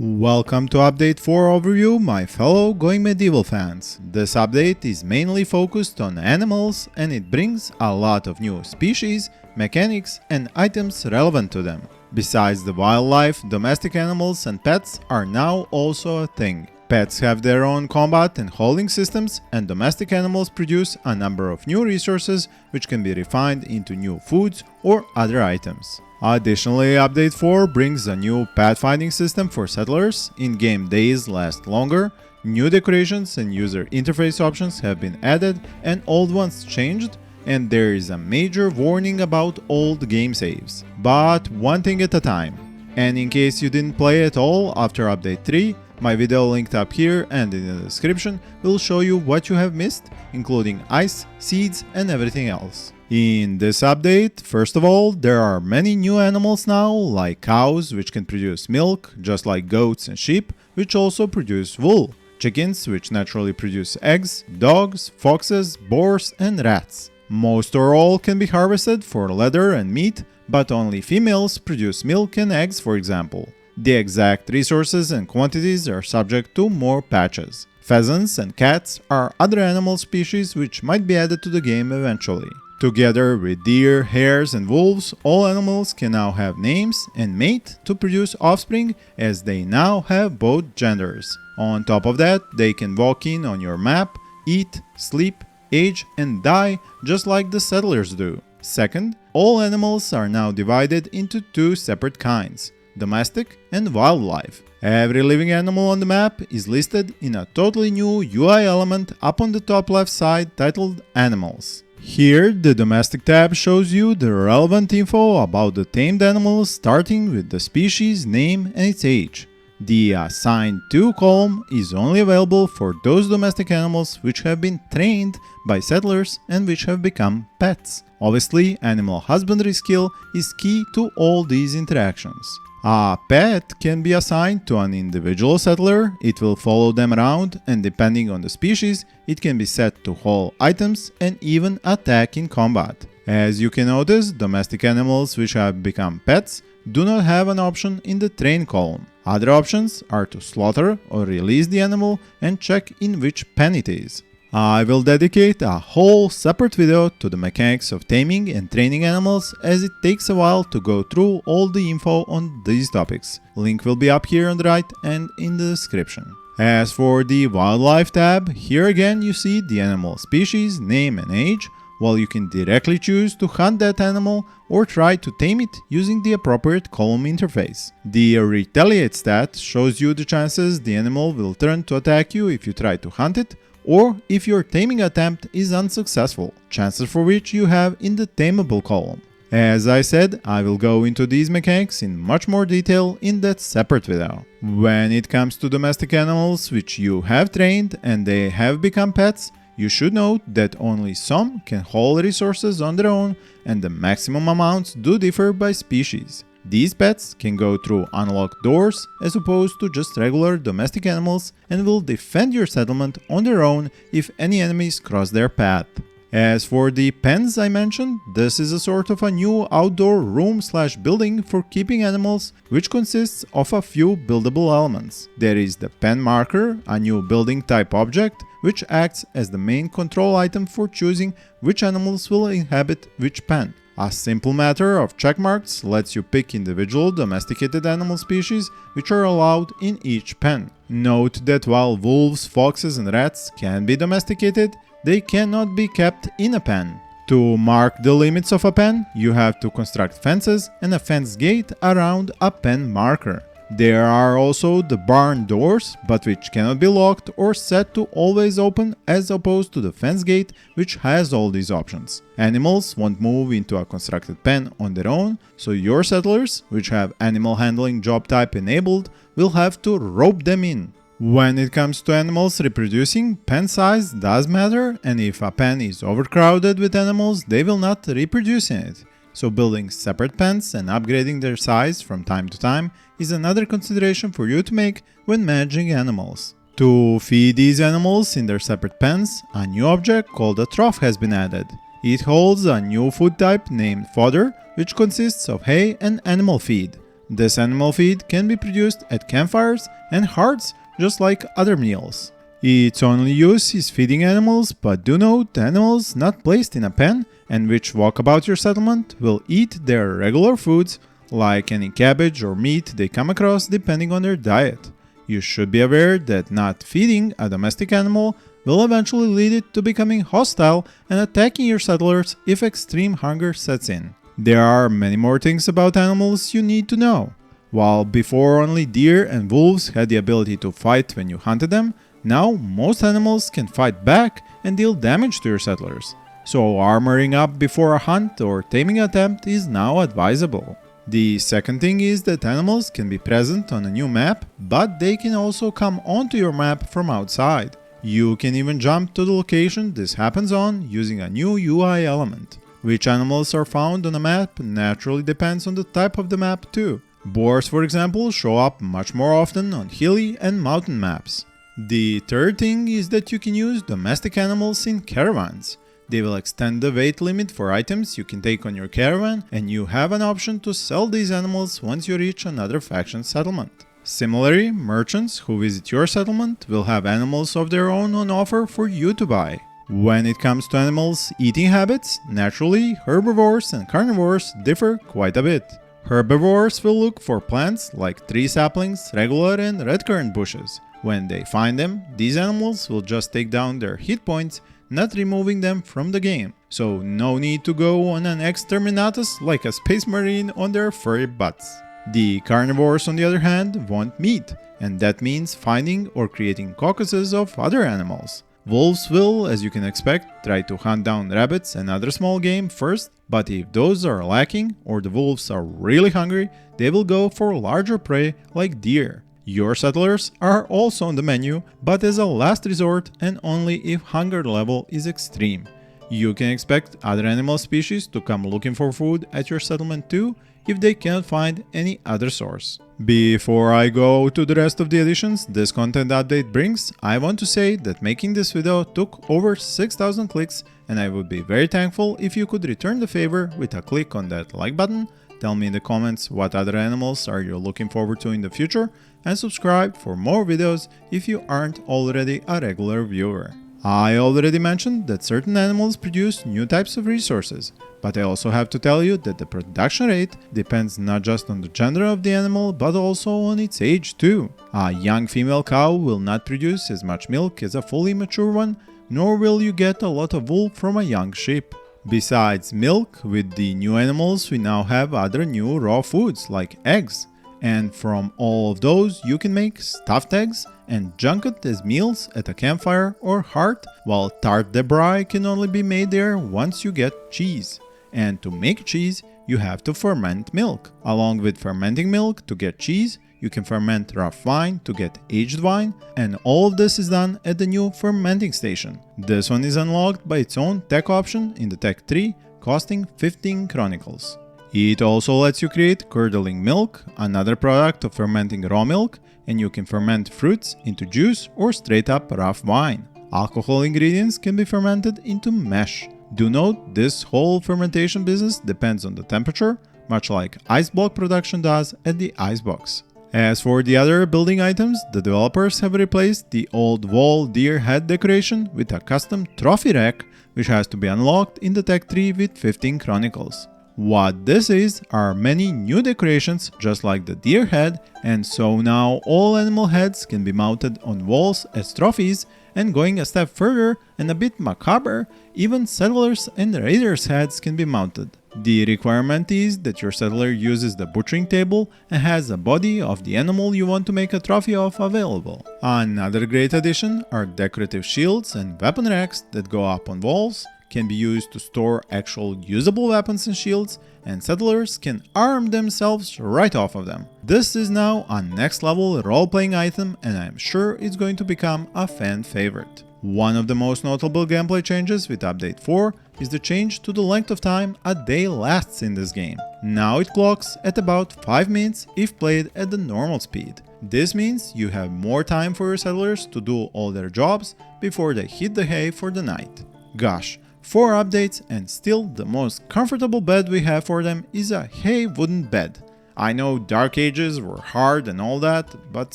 Welcome to Update 4 Overview, my fellow Going Medieval fans. This update is mainly focused on animals and it brings a lot of new species, mechanics and items relevant to them. Besides the wildlife, domestic animals and pets are now also a thing. Pets have their own combat and holding systems, and domestic animals produce a number of new resources which can be refined into new foods or other items. Additionally, Update 4 brings a new pathfinding system for settlers, in-game days last longer, new decorations and user interface options have been added and old ones changed, and there is a major warning about old game saves. But one thing at a time. And in case you didn't play at all after Update 3, my video linked up here and in the description will show you what you have missed, including ice, seeds and everything else. In this update, first of all, there are many new animals now, like cows, which can produce milk, just like goats and sheep, which also produce wool, chickens, which naturally produce eggs, dogs, foxes, boars, and rats. Most or all can be harvested for leather and meat, but only females produce milk and eggs, for example. The exact resources and quantities are subject to more patches. Pheasants and cats are other animal species which might be added to the game eventually. Together with deer, hares and wolves, all animals can now have names and mate to produce offspring, as they now have both genders. On top of that, they can walk in on your map, eat, sleep, age and die just like the settlers do. Second, all animals are now divided into two separate kinds: domestic and wildlife. Every living animal on the map is listed in a totally new UI element up on the top left side titled Animals. Here, the domestic tab shows you the relevant info about the tamed animals, starting with the species, name and its age. The Assigned To column is only available for those domestic animals which have been trained by settlers and which have become pets. Obviously, animal husbandry skill is key to all these interactions. A pet can be assigned to an individual settler, it will follow them around, and depending on the species, it can be set to haul items and even attack in combat. As you can notice, domestic animals which have become pets do not have an option in the train column. Other options are to slaughter or release the animal and check in which pen it is. I will dedicate a whole separate video to the mechanics of taming and training animals, as it takes a while to go through all the info on these topics. Link will be up here on the right and in the description. As for the wildlife tab, here again you see the animal species, name and age, while you can directly choose to hunt that animal or try to tame it using the appropriate column interface. The retaliate stat shows you the chances the animal will turn to attack you if you try to hunt it, or if your taming attempt is unsuccessful, chances for which you have in the tameable column. As I said, I will go into these mechanics in much more detail in that separate video. When it comes to domestic animals which you have trained and they have become pets, you should note that only some can haul resources on their own and the maximum amounts do differ by species. These pets can go through unlocked doors as opposed to just regular domestic animals and will defend your settlement on their own if any enemies cross their path. As for the pens I mentioned, this is a sort of a new outdoor room/building for keeping animals, which consists of a few buildable elements. There is the pen marker, a new building type object, which acts as the main control item for choosing which animals will inhabit which pen. A simple matter of checkmarks lets you pick individual domesticated animal species which are allowed in each pen. Note that while wolves, foxes and rats can be domesticated, they cannot be kept in a pen. To mark the limits of a pen, you have to construct fences and a fence gate around a pen marker. There are also the barn doors, but which cannot be locked or set to always open, as opposed to the fence gate, which has all these options. Animals won't move into a constructed pen on their own, so your settlers, which have animal handling job type enabled, will have to rope them in. When it comes to animals reproducing, pen size does matter, and if a pen is overcrowded with animals, they will not reproduce in it. So building separate pens and upgrading their size from time to time is another consideration for you to make when managing animals. To feed these animals in their separate pens, a new object called a trough has been added. It holds a new food type named fodder, which consists of hay and animal feed. This animal feed can be produced at campfires and hearths just like other meals. Its only use is feeding animals, but do note animals not placed in a pen and which walk about your settlement will eat their regular foods like any cabbage or meat they come across depending on their diet. You should be aware that not feeding a domestic animal will eventually lead it to becoming hostile and attacking your settlers if extreme hunger sets in. There are many more things about animals you need to know. While before only deer and wolves had the ability to fight when you hunted them, now most animals can fight back and deal damage to your settlers. So armoring up before a hunt or taming attempt is now advisable. The second thing is that animals can be present on a new map, but they can also come onto your map from outside. You can even jump to the location this happens on using a new UI element. Which animals are found on a map naturally depends on the type of the map too. Boars, for example, show up much more often on hilly and mountain maps. The third thing is that you can use domestic animals in caravans. They will extend the weight limit for items you can take on your caravan, and you have an option to sell these animals once you reach another faction settlement. Similarly, merchants who visit your settlement will have animals of their own on offer for you to buy. When it comes to animals' eating habits, naturally, herbivores and carnivores differ quite a bit. Herbivores will look for plants like tree saplings, regular and red currant bushes. When they find them, these animals will just take down their hit points, not removing them from the game. So no need to go on an exterminatus like a space marine on their furry butts. The carnivores, on the other hand, want meat, and that means finding or creating carcasses of other animals. Wolves will, as you can expect, try to hunt down rabbits and other small game first, but if those are lacking or the wolves are really hungry, they will go for larger prey like deer. Your settlers are also on the menu, but as a last resort and only if hunger level is extreme. You can expect other animal species to come looking for food at your settlement too, if they cannot find any other source. Before I go to the rest of the additions this content update brings, I want to say that making this video took over 6,000 clicks, and I would be very thankful if you could return the favor with a click on that like button, tell me in the comments what other animals are you looking forward to in the future, and subscribe for more videos if you aren't already a regular viewer. I already mentioned that certain animals produce new types of resources, but I also have to tell you that the production rate depends not just on the gender of the animal but also on its age too. A young female cow will not produce as much milk as a fully mature one, nor will you get a lot of wool from a young sheep. Besides milk, with the new animals we now have other new raw foods like eggs. And from all of those you can make stuffed eggs and junket as meals at a campfire or hearth, while tarte de braai can only be made there once you get cheese. And to make cheese you have to ferment milk. Along with fermenting milk to get cheese, you can ferment rough wine to get aged wine, and all of this is done at the new fermenting station. This one is unlocked by its own tech option in the tech tree, costing 15 chronicles. It also lets you create curdling milk, another product of fermenting raw milk, and you can ferment fruits into juice or straight up rough wine. Alcohol ingredients can be fermented into mesh. Do note this whole fermentation business depends on the temperature, much like ice block production does at the icebox. As for the other building items, the developers have replaced the old wall deer head decoration with a custom trophy rack, which has to be unlocked in the tech tree with 15 chronicles. What this is are many new decorations just like the deer head, and so now all animal heads can be mounted on walls as trophies, and going a step further and a bit macabre, even settlers and raiders' heads can be mounted. The requirement is that your settler uses the butchering table and has a body of the animal you want to make a trophy of available. Another great addition are decorative shields and weapon racks that go up on walls, can be used to store actual usable weapons and shields, and settlers can arm themselves right off of them. This is now a next level role-playing item, and I'm sure it's going to become a fan favorite. One of the most notable gameplay changes with update 4 is the change to the length of time a day lasts in this game. Now it clocks at about 5 minutes if played at the normal speed. This means you have more time for your settlers to do all their jobs before they hit the hay for the night. Gosh, 4 updates and still the most comfortable bed we have for them is a hay wooden bed. I know Dark Ages were hard and all that, but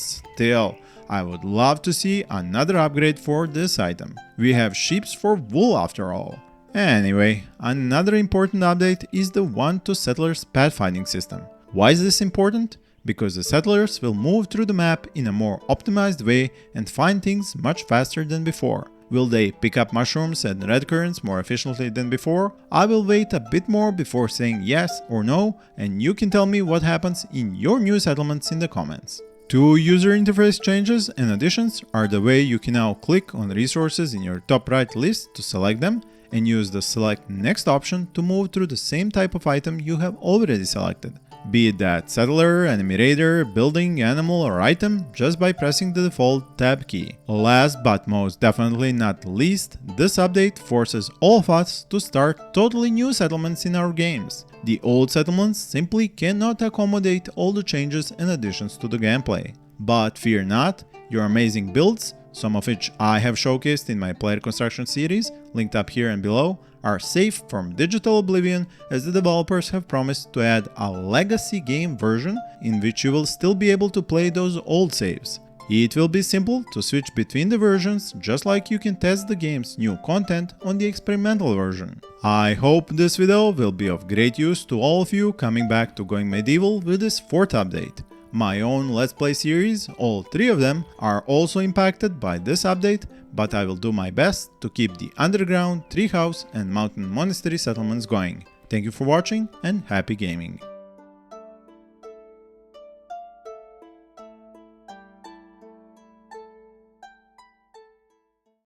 still, I would love to see another upgrade for this item. We have sheep for wool after all. Anyway, another important update is the one to settlers pathfinding system. Why is this important? Because the settlers will move through the map in a more optimized way and find things much faster than before. Will they pick up mushrooms and red currants more efficiently than before? I will wait a bit more before saying yes or no, and you can tell me what happens in your new settlements in the comments. Two user interface changes and additions are the way you can now click on resources in your top right list to select them, and use the select next option to move through the same type of item you have already selected. Be it that settler, enemy raider, building, animal or item, just by pressing the default tab key. Last but most definitely not least, this update forces all of us to start totally new settlements in our games. The old settlements simply cannot accommodate all the changes and additions to the gameplay. But fear not, your amazing builds, some of which I have showcased in my player construction series, linked up here and below, are safe from digital oblivion, as the developers have promised to add a legacy game version in which you will still be able to play those old saves. It will be simple to switch between the versions, just like you can test the game's new content on the experimental version. I hope this video will be of great use to all of you coming back to Going Medieval with this 4th update. My own Let's Play series, all 3 of them, are also impacted by this update, but I will do my best to keep the underground, treehouse and mountain monastery settlements going. Thank you for watching and happy gaming!